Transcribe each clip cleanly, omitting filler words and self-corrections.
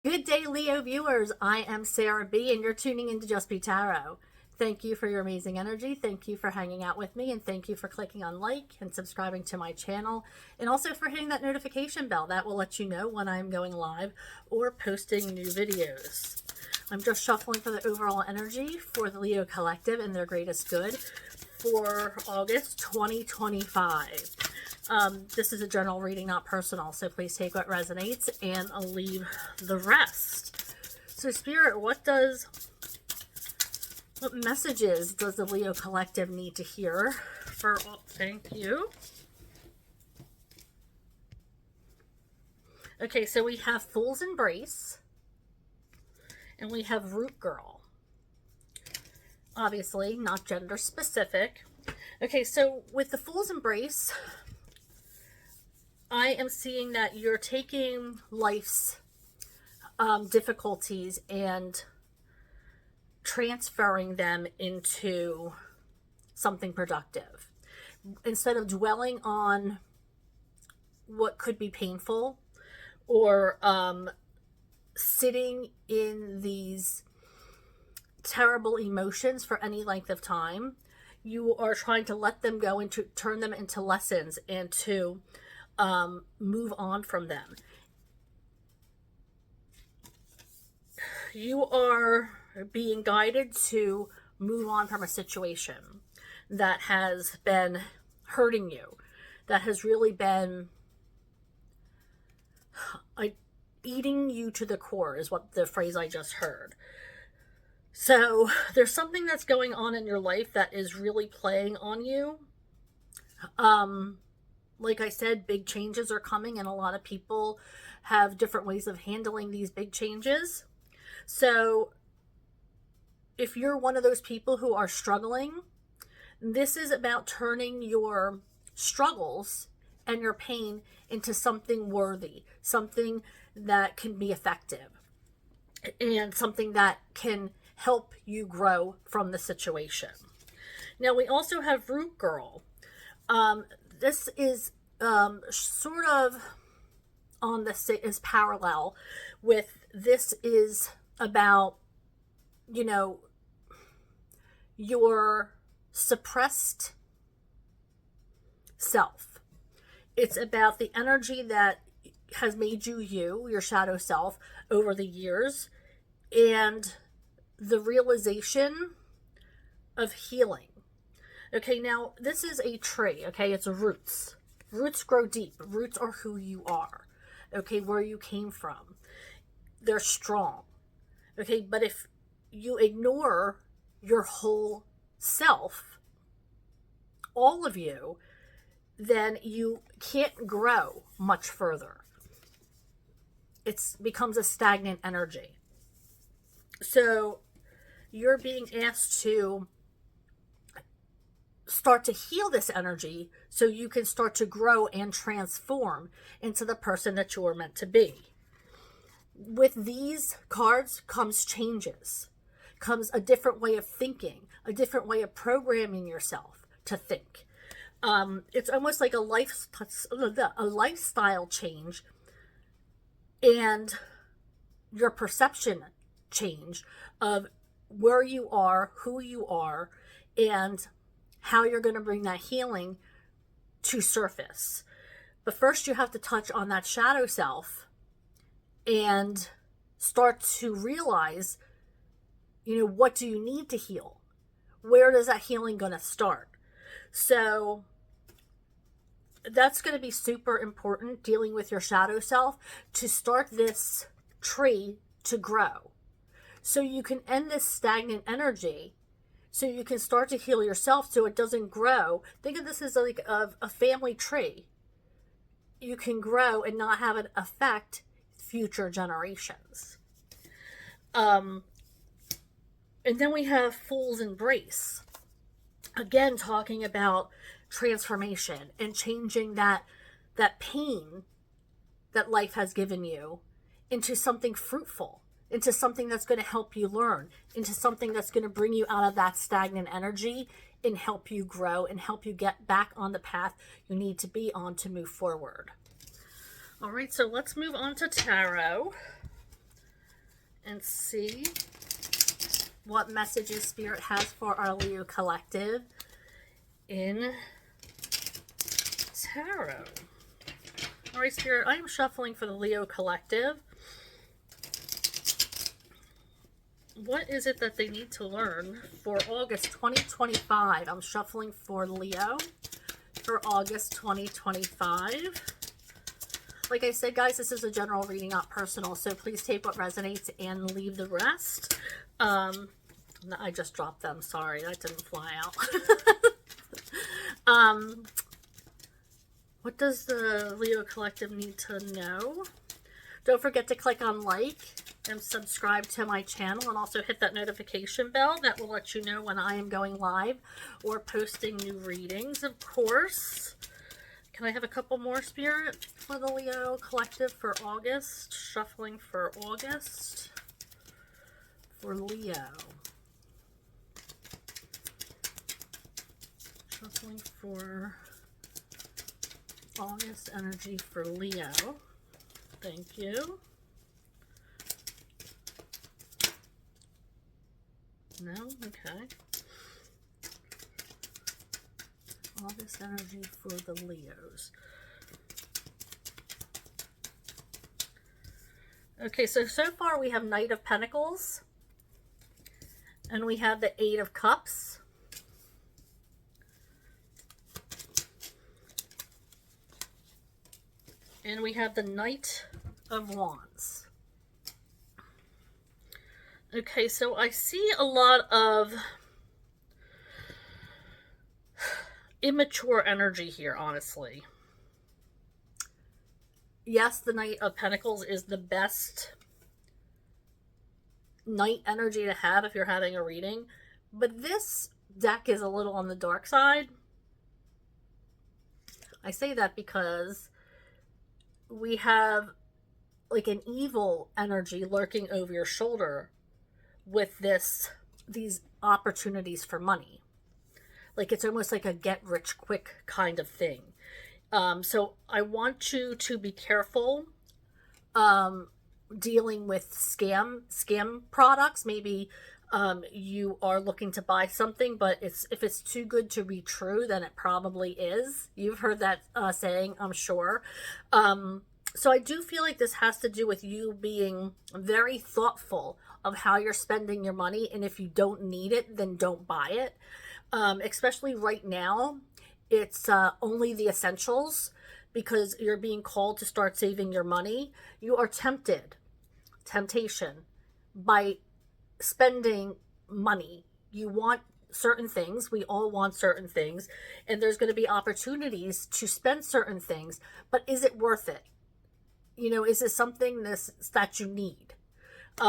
Good day, Leo viewers. I am Sarah B, and you're tuning into Just Be Tarot. Thank you for your amazing energy. Thank you for hanging out with me, and thank you for clicking on like and subscribing to my channel, and also for hitting that notification bell. That will let you know when I'm going live or posting new videos. I'm just shuffling for the overall energy for the Leo Collective and their greatest good for August 2025. This is a general reading, not personal, so please take what resonates and leave the rest. So Spirit, what messages does the Leo Collective need to hear for, thank you. Okay, so we have Fool's Embrace, and we have Root Girl. Obviously, not gender specific. Okay, so with the Fool's Embrace, I am seeing that you're taking life's difficulties and transferring them into something productive. Instead of dwelling on what could be painful or sitting in these terrible emotions for any length of time, you are trying to let them go and to turn them into lessons and to move on from them. You are being guided to move on from a situation that has been hurting you, that has really been eating you to the core, is what the phrase I just heard. So there's something that's going on in your life that is really playing on you. Like I said, big changes are coming, and a lot of people have different ways of handling these big changes. So if you're one of those people who are struggling, this is about turning your struggles and your pain into something worthy, something that can be effective, and something that can help you grow from the situation. Now we also have Root Girl. This is sort of on the is parallel with this, is about, you know, your suppressed self. It's about the energy that has made you your shadow self, over the years, and the realization of healing. Okay, now this is a tree, okay? It's roots. Roots grow deep. Roots are who you are, okay? Where you came from. They're strong, okay? But if you ignore your whole self, all of you, then you can't grow much further. It becomes a stagnant energy. So you're being asked to start to heal this energy so you can start to grow and transform into the person that you are meant to be. With these cards comes changes, comes a different way of thinking, a different way of programming yourself to think. It's almost like a lifestyle change, and your perception change of where you are, who you are, and how you're going to bring that healing to surface. But first you have to touch on that shadow self and start to realize, what do you need to heal? Where does that healing going to start? So that's going to be super important, dealing with your shadow self, to start this tree to grow. So you can end this stagnant energy, so you can start to heal yourself so it doesn't grow. Think of this as like a family tree. You can grow and not have it affect future generations. And then we have Fool's Embrace. Again, talking about transformation and changing that pain that life has given you into something fruitful, into something that's going to help you learn, into something that's going to bring you out of that stagnant energy and help you grow and help you get back on the path you need to be on to move forward. All right, so let's move on to tarot. and see what messages Spirit has for our Leo collective in tarot. All right, Spirit, I am shuffling for the Leo collective. What is it that they need to learn for August 2025? I'm shuffling for Leo for August 2025. Like I said, guys, this is a general reading, not personal, so please take what resonates and leave the rest. I just dropped them. Sorry, that didn't fly out. What does the Leo collective need to know? Don't forget to click on like and subscribe to my channel, and also hit that notification bell. That will let you know when I am going live or posting new readings, of course. Can I have a couple more, Spirit, for the Leo collective for August? Shuffling for August for Leo. Shuffling for August energy for Leo. Thank you. No? Okay. August energy for the Leos. Okay, so far we have Knight of Pentacles. And we have the Eight of Cups. And we have the Knight of Wands. Okay, so I see a lot of immature energy here, honestly. Yes, the Knight of Pentacles is the best Knight energy to have if you're having a reading, but this deck is a little on the dark side. I say that because we have like an evil energy lurking over your shoulder with these opportunities for money. Like it's almost like a get rich quick kind of thing. So I want you to be careful dealing with scam products. Maybe you are looking to buy something, but if it's too good to be true, then it probably is. You've heard that saying, I'm sure. So I do feel like this has to do with you being very thoughtful of how you're spending your money, and if you don't need it, then don't buy it. Especially right now, it's only the essentials, because you're being called to start saving your money. You are temptation by spending money. You want certain things. We all want certain things, and there's going to be opportunities to spend certain things, but is it worth it? You know, is it something that you need?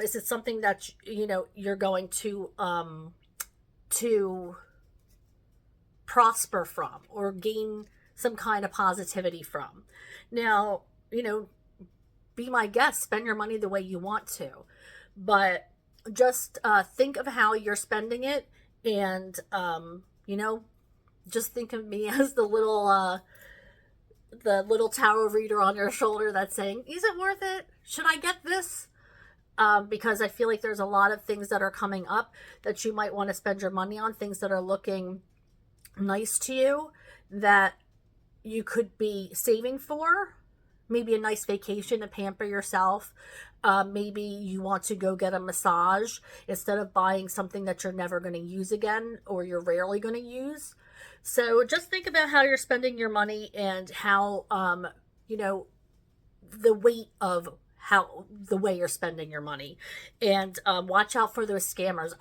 Is it something that, you know, you're going to prosper from or gain some kind of positivity from? Now, you know, be my guest, spend your money the way you want to, but just think of how you're spending it, and you know, just think of me as the little tarot reader on your shoulder that's saying, is it worth it? Should I get this? Because I feel like there's a lot of things that are coming up that you might want to spend your money on, things that are looking nice to you that you could be saving for. Maybe a nice vacation to pamper yourself. Maybe you want to go get a massage instead of buying something that you're never going to use again, or you're rarely going to use. So just think about how you're spending your money, and how, you know, the weight of the way you're spending your money, and watch out for those scammers.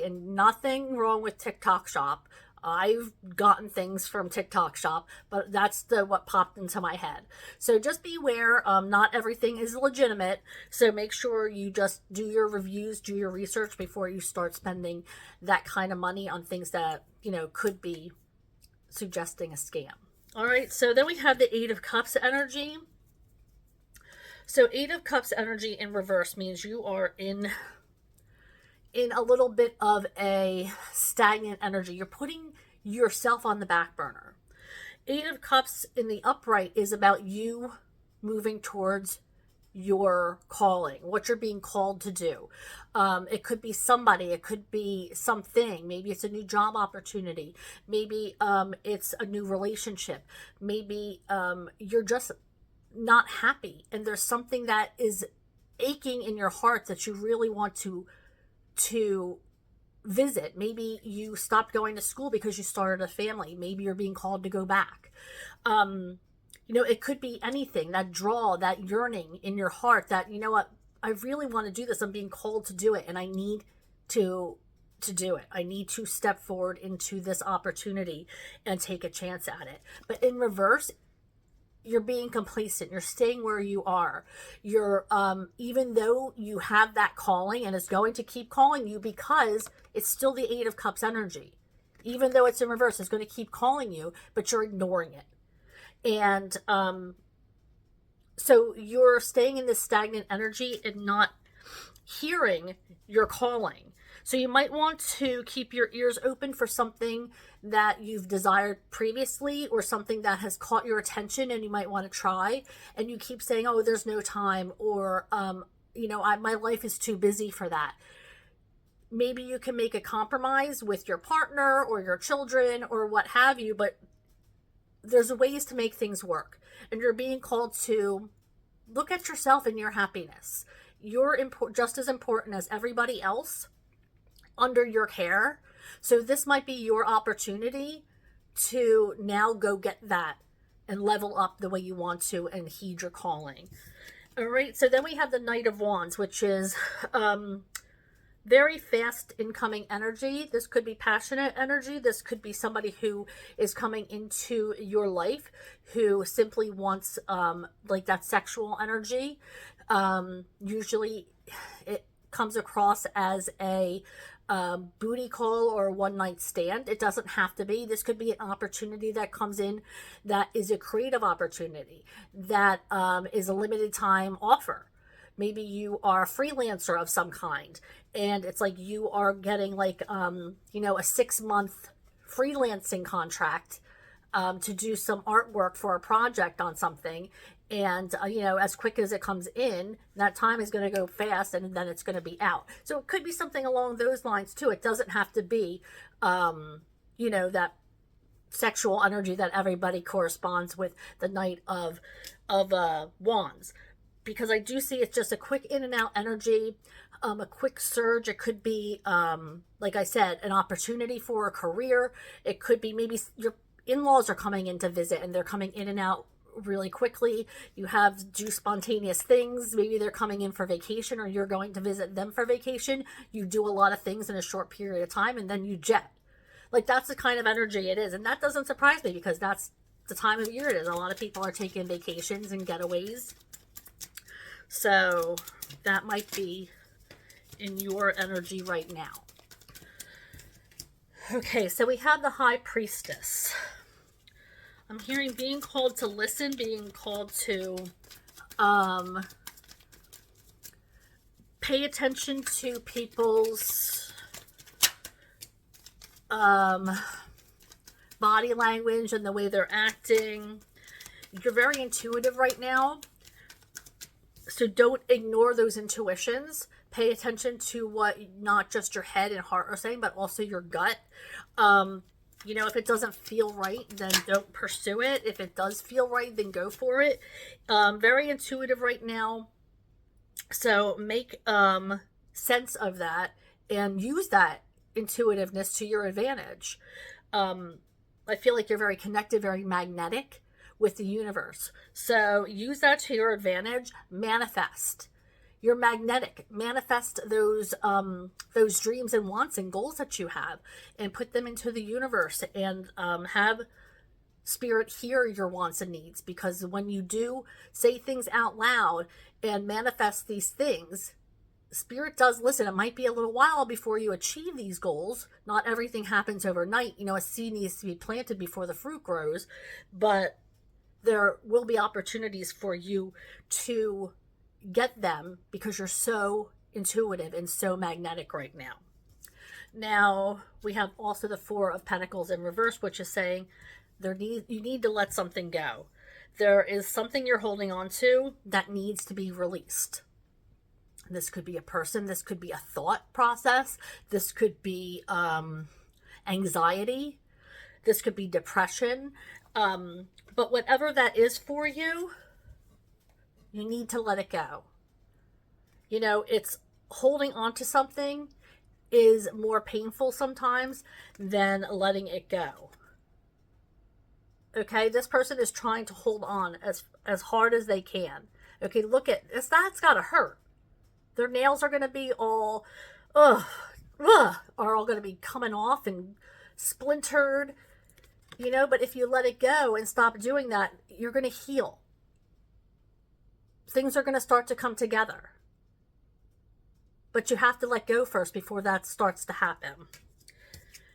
And nothing wrong with TikTok Shop. I've gotten things from TikTok Shop, but that's what popped into my head. So just beware. Not everything is legitimate. So make sure you just do your reviews, do your research before you start spending that kind of money on things that, you know, could be suggesting a scam. All right. So then we have the Eight of Cups energy. So Eight of Cups energy in reverse means you are in a little bit of a stagnant energy. You're putting yourself on the back burner. Eight of Cups in the upright is about you moving towards your calling, what you're being called to do. It could be somebody, it could be something. Maybe it's a new job opportunity. Maybe it's a new relationship. Maybe you're just not happy and there's something that is aching in your heart that you really want to visit. Maybe you stopped going to school because you started a family. Maybe you're being called to go back. It could be anything, that draw, that yearning in your heart that, you know what, I really want to do this. I'm being called to do it and I need to do it. I need to step forward into this opportunity and take a chance at it. But in reverse, you're being complacent. You're staying where you are. You're even though you have that calling and it's going to keep calling you because it's still the Eight of Cups energy. Even though it's in reverse, it's going to keep calling you, but you're ignoring it. And so you're staying in this stagnant energy and not hearing your calling. So you might want to keep your ears open for something that you've desired previously or something that has caught your attention and you might want to try. And you keep saying, oh, there's no time, or, my life is too busy for that. Maybe you can make a compromise with your partner or your children or what have you, but there's ways to make things work. And you're being called to look at yourself and your happiness. You're just as important as everybody else under your care. So this might be your opportunity to now go get that and level up the way you want to and heed your calling. All right, so then we have the Knight of Wands, which is very fast incoming energy. This could be passionate energy. This could be somebody who is coming into your life who simply wants like that sexual energy. Usually it comes across as a booty call or a one night stand. It doesn't have to be. This could be an opportunity that comes in that is a creative opportunity, that is a limited time offer. Maybe you are a freelancer of some kind and it's like you are getting like, a 6-month freelancing contract to do some artwork for a project on something. And, as quick as it comes in, that time is going to go fast and then it's going to be out. So it could be something along those lines too. It doesn't have to be, that sexual energy that everybody corresponds with the Knight of Wands. Because I do see it's just a quick in and out energy, a quick surge. It could be, like I said, an opportunity for a career. It could be maybe your in-laws are coming in to visit and they're coming in and out really quickly. You have do spontaneous things. Maybe they're coming in for vacation or you're going to visit them for vacation. You do a lot of things in a short period of time and then you jet. Like that's the kind of energy it is. And that doesn't surprise me because that's the time of year it is. A lot of people are taking vacations and getaways. So that might be in your energy right now. Okay, so we have the High Priestess. I'm hearing being called to listen, being called to pay attention to people's body language and the way they're acting. You're very intuitive right now. So don't ignore those intuitions. Pay attention to what not just your head and heart are saying, but also your gut. If it doesn't feel right, then don't pursue it. If it does feel right, then go for it. Very intuitive right now. So make sense of that and use that intuitiveness to your advantage. I feel like you're very connected, very magnetic with the universe. So use that to your advantage. Manifest. You're magnetic. Manifest those dreams and wants and goals that you have and put them into the universe and have spirit hear your wants and needs, because when you do say things out loud and manifest these things, spirit does listen. It might be a little while before you achieve these goals. Not everything happens overnight. A seed needs to be planted before the fruit grows, but there will be opportunities for you to get them because you're so intuitive and so magnetic right now. Now, we have also the Four of Pentacles in reverse, which is saying you need to let something go. there is something you're holding on to that needs to be released. This could be a person, this could be a thought process, this could be anxiety, this could be depression. But whatever that is for you, you need to let it go. You know, it's holding on to something is more painful sometimes than letting it go. Okay, this person is trying to hold on as hard as they can. Okay, look at this, that's gotta hurt. Their nails are gonna be all are all gonna be coming off and splintered, you know, but if you let it go and stop doing that, you're gonna heal. Things are gonna start to come together. But you have to let go first before that starts to happen.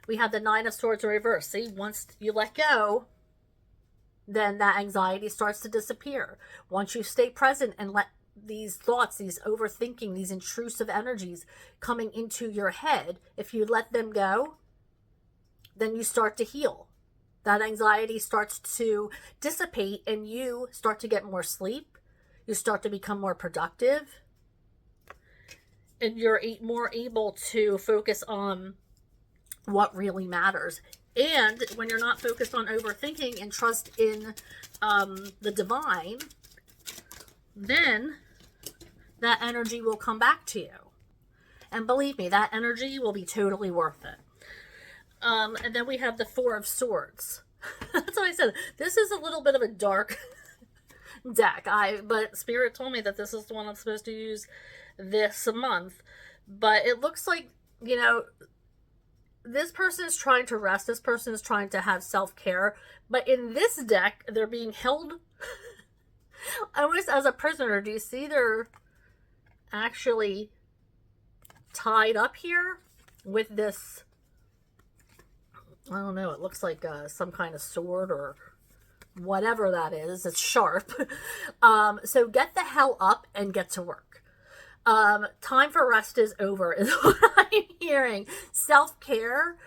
We have the Nine of Swords in reverse. See, once you let go, then that anxiety starts to disappear. Once you stay present and let these thoughts, these overthinking, these intrusive energies coming into your head, if you let them go, then you start to heal. That anxiety starts to dissipate and you start to get more sleep. You start to become more productive. And you're more able to focus on what really matters. And when you're not focused on overthinking and trust in the divine, then that energy will come back to you. And believe me, that energy will be totally worth it. And then we have the Four of Swords. That's what I said. This is a little bit of a dark deck. But Spirit told me that this is the one I'm supposed to use this month. But it looks like, you know, this person is trying to rest. This person is trying to have self-care. But in this deck, they're being held almost as a prisoner. Do you see they're actually tied up here with this, I don't know, it looks like some kind of sword or whatever that is. It's sharp. So get the hell up and get to work. Time for rest is over is what I'm hearing. Self-care,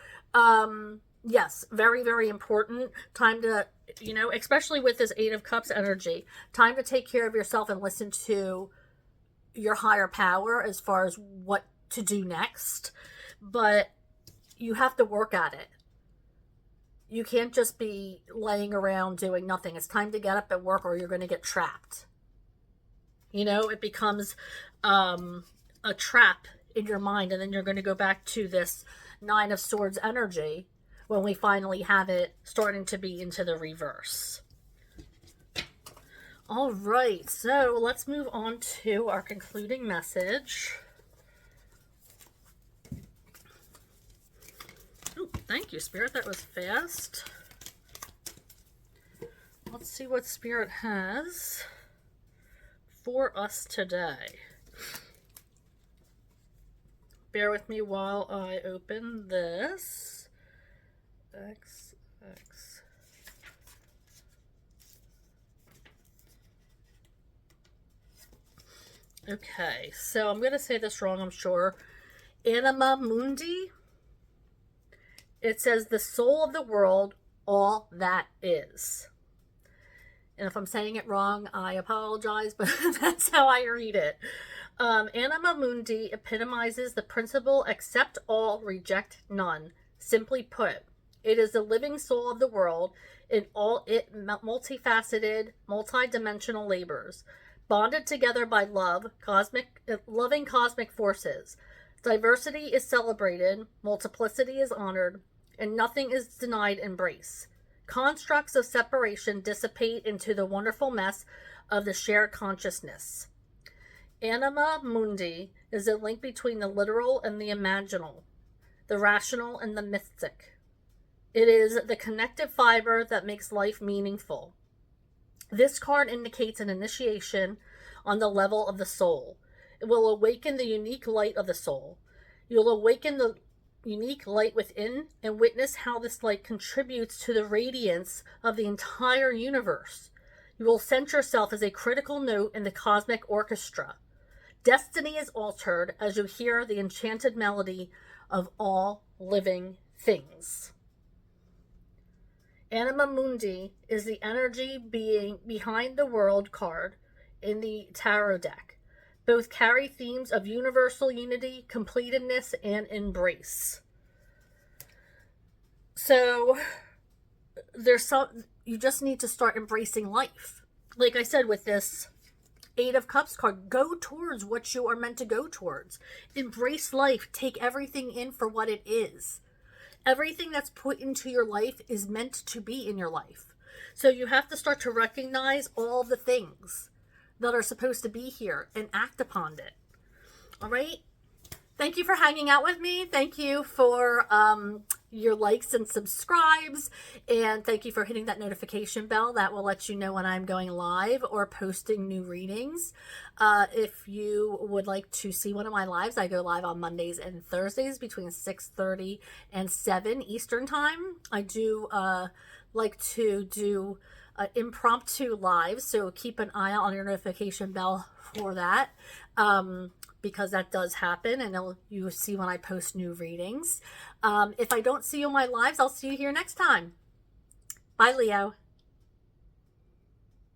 yes, very, very important. Time to, you know, especially with this Eight of Cups energy, time to take care of yourself and listen to your higher power as far as what to do next. But you have to work at it. You can't just be laying around doing nothing. It's time to get up and work or you're going to get trapped. You know, it becomes a trap in your mind, and then you're going to go back to this Nine of Swords energy when we finally have it starting to be into the reverse. All right, so let's move on to our concluding message. Oh, thank you, Spirit. That was fast. Let's see what Spirit has for us today. Bear with me while I open this. X. Okay, so I'm going to say this wrong, I'm sure. Anima Mundi. It says the soul of the world, all that is. And if I'm saying it wrong, I apologize, but that's how I read it. Anima Mundi epitomizes the principle accept all, reject none. Simply put, it is the living soul of the world in all its multifaceted, multidimensional labors, bonded together by love, loving cosmic forces. Diversity is celebrated, multiplicity is honored, and nothing is denied embrace. Constructs of separation dissipate into the wonderful mess of the shared consciousness. Anima Mundi is a link between the literal and the imaginal, the rational and the mystic. It is the connective fiber that makes life meaningful. This card indicates an initiation on the level of the soul. It will awaken the unique light of the soul. You'll awaken the unique light within and witness how this light contributes to the radiance of the entire universe. You will sense yourself as a critical note in the cosmic orchestra. Destiny is altered as you hear the enchanted melody of all living things. Anima Mundi is the energy being behind the world card in the tarot deck. Both carry themes of universal unity, completedness, and embrace. So you just need to start embracing life. Like I said, with this Eight of Cups card, go towards what you are meant to go towards. Embrace life. Take everything in for what it is. Everything that's put into your life is meant to be in your life. So you have to start to recognize all the things that are supposed to be here and act upon it. All right? Thank you for hanging out with me. Thank you for your likes and subscribes. And thank you for hitting that notification bell. That will let you know when I'm going live or posting new readings. If you would like to see one of my lives, I go live on Mondays and Thursdays between 6:30 and 7 Eastern Time. I do like to do impromptu lives, so keep an eye out on your notification bell for that. Because that does happen, and you see when I post new readings. If I don't see you in my lives, I'll see you here next time. Bye, Leo.